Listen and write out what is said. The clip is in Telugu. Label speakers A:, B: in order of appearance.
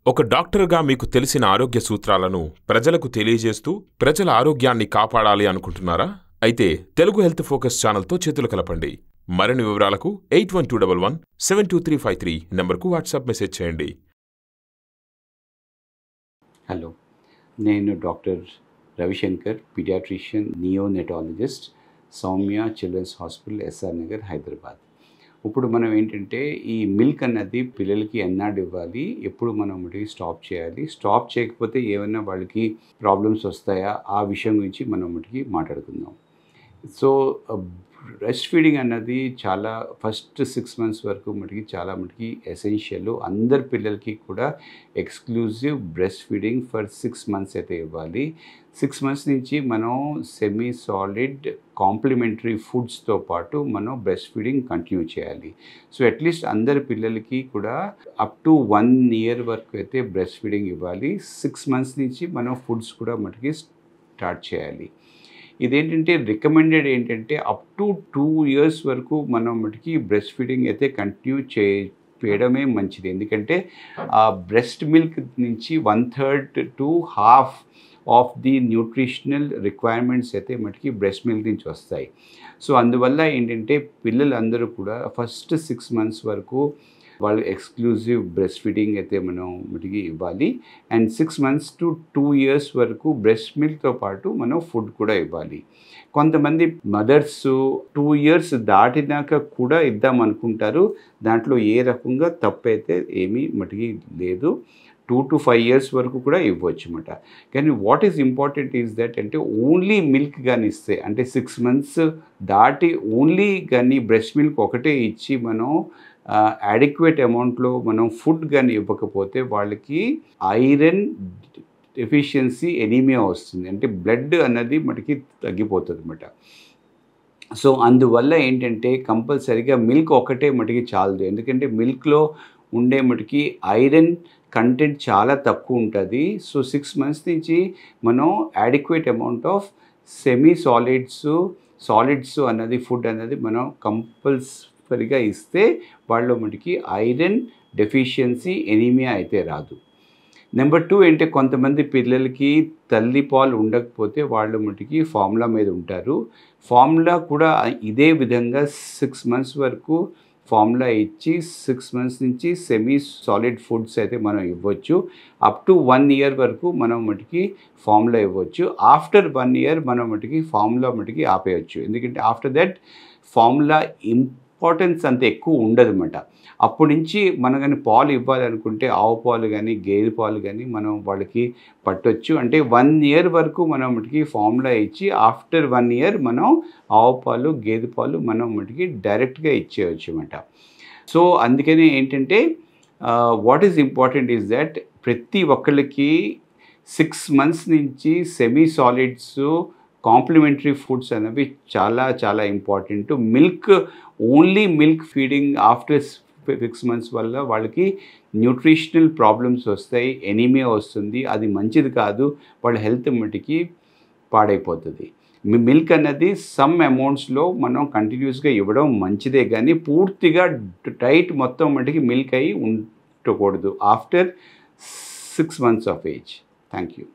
A: ఒక డాక్టర్గా మీకు తెలిసిన ఆరోగ్య సూత్రాలను ప్రజలకు తెలియజేస్తూ ప్రజల ఆరోగ్యాన్ని కాపాడాలి అనుకుంటున్నారా? అయితే తెలుగు హెల్త్ ఫోకస్ ఛానల్తో చేతులు కలపండి. మరిన్ని వివరాలకు 8121172353 నంబర్కు వాట్సాప్ మెసేజ్ చేయండి.
B: హలో, నేను doctor Ravishankar, paediatrician, neonatologist, Soumya children's hospital, SR Nagar, Hyderabad. ఇప్పుడు మనం ఏంటంటే ఈ మిల్క్ అన్నది పిల్లలకి ఎన్నాడు ఇవ్వాలి, ఎప్పుడు మనం స్టాప్ చేయాలి, స్టాప్ చేయకపోతే ఏమైనా వాళ్ళకి ప్రాబ్లమ్స్ వస్తాయా, ఆ విషయం గురించి మనం మాట్లాడుకుందాం. సో బ్రెస్ట్ ఫీడింగ్ అన్నది చాలా ఫస్ట్ 6 months వరకు చాలా ఎసెన్షియల్. అందరి పిల్లలకి కూడా exclusive breast feeding for 6 months అయితే ఇవ్వాలి. 6 months నుంచి మనం సెమీ సాలిడ్ కాంప్లిమెంటరీ ఫుడ్స్తో పాటు మనం బ్రెస్ట్ ఫీడింగ్ కంటిన్యూ చేయాలి. సో అట్లీస్ట్ అందరి పిల్లలకి కూడా అప్ టు 1 year వరకు అయితే బ్రెస్ట్ ఫీడింగ్ ఇవ్వాలి. 6 months నుంచి మనం ఫుడ్స్ కూడా స్టార్ట్ చేయాలి. ఇదేంటంటే రికమెండెడ్ ఏంటంటే అప్ టు 2 years వరకు మనం బ్రెస్ట్ ఫీడింగ్ అయితే కంటిన్యూ చేయడమే మంచిది. ఎందుకంటే ఆ బ్రెస్ట్ మిల్క్ నుంచి 1/3 to half of the nutritional requirements అయితే బ్రెస్ట్ మిల్క్ నుంచి వస్తాయి. సో అందువల్ల ఏంటంటే పిల్లలందరూ కూడా ఫస్ట్ 6 months వరకు వాళ్ళు ఎక్స్క్లూజివ్ బ్రెస్ట్ ఫీడింగ్ అయితే మనం ఇవ్వాలి. అండ్ 6 months to 2 years వరకు బ్రెస్ట్ మిల్క్తో పాటు మనం ఫుడ్ కూడా ఇవ్వాలి. కొంతమంది మదర్స్ 2 years దాటినాక కూడా ఇద్దాం అనుకుంటారు. దాంట్లో ఏ రకంగా తప్పైతే ఏమీ లేదు. 2 to 5 years వరకు కూడా ఇవ్వచ్చు అన్నమాట. కానీ what is important is that అంటే ఓన్లీ మిల్క్ కానీ ఇస్తే, అంటే 6 months దాటి ఓన్లీ కానీ బ్రెస్ట్ మిల్క్ ఒకటే ఇచ్చి మనం అడిక్వేట్ అమౌంట్లో మనం ఫుడ్ కానీ ఇవ్వకపోతే వాళ్ళకి ఐరన్ డెఫిషియన్సీ, ఎనీమియా వస్తుంది. అంటే బ్లడ్ అన్నది తగ్గిపోతుంది అన్నమాట. సో అందువల్ల ఏంటంటే కంపల్సరీగా మిల్క్ ఒకటే చాలదు. ఎందుకంటే మిల్క్లో ఉండే ఐరన్ కంటెంట్ చాలా తక్కువ ఉంటుంది. సో 6 months నుంచి మనం adequate amount of semi solids అన్నది ఫుడ్ అన్నది మనం కంపల్సరీగా ఇస్తే వాళ్ళు ఐరన్ డెఫిషియన్సీ, ఎనీమియా అయితే రాదు. నెంబర్ 2 అంటే కొంతమంది పిల్లలకి తల్లి పాలు ఉండకపోతే వాళ్ళు ఫార్ములా మీద ఉంటారు. ఫార్ములా కూడా ఇదే విధంగా 6 months వరకు ఫార్ములా ఇచ్చి 6 months నుంచి సెమీ సాలిడ్ ఫుడ్స్ అయితే మనం ఇవ్వచ్చు. అప్ టు 1 year వరకు మనం ఫార్ములా ఇవ్వచ్చు. ఆఫ్టర్ 1 year మనం ఫార్ములా ఆపేయచ్చు. ఎందుకంటే ఆఫ్టర్ దట్ ఫార్ములా ఇంపార్టెన్స్ అంత ఎక్కువ ఉండదు అన్నమాట. అప్పటి నుంచి మనం కానీ పాలు ఇవ్వాలనుకుంటే ఆవు పాలు కానీ గేదె పాలు కానీ మనం వాళ్ళకి పట్టొచ్చు. అంటే 1 year వరకు మనం ఫార్ములా ఇచ్చి ఆఫ్టర్ 1 year మనం ఆవు పాలు గేదె పాలు మనం డైరెక్ట్గా ఇచ్చేయచ్చు అన్నమాట. సో అందుకనే ఏంటంటే what is important is that ప్రతి ఒక్కళ్ళకి 6 months నుంచి సెమీ సాలిడ్స్ కాంప్లిమెంటరీ ఫుడ్స్ అనేవి చాలా చాలా important. Only milk feeding after 6 months వల్ల వాళ్ళకి న్యూట్రిషనల్ ప్రాబ్లమ్స్ వస్తాయి, ఎనీమియా వస్తుంది. అది మంచిది కాదు, వాళ్ళ హెల్త్ పాడైపోతుంది. మిల్క్ అన్నది సమ్ అమౌంట్స్లో మనం కంటిన్యూస్గా ఇవ్వడం మంచిదే, కానీ పూర్తిగా డైట్ మొత్తం మిల్క్ అయి ఉండకూడదు after 6 months of age. Thank you.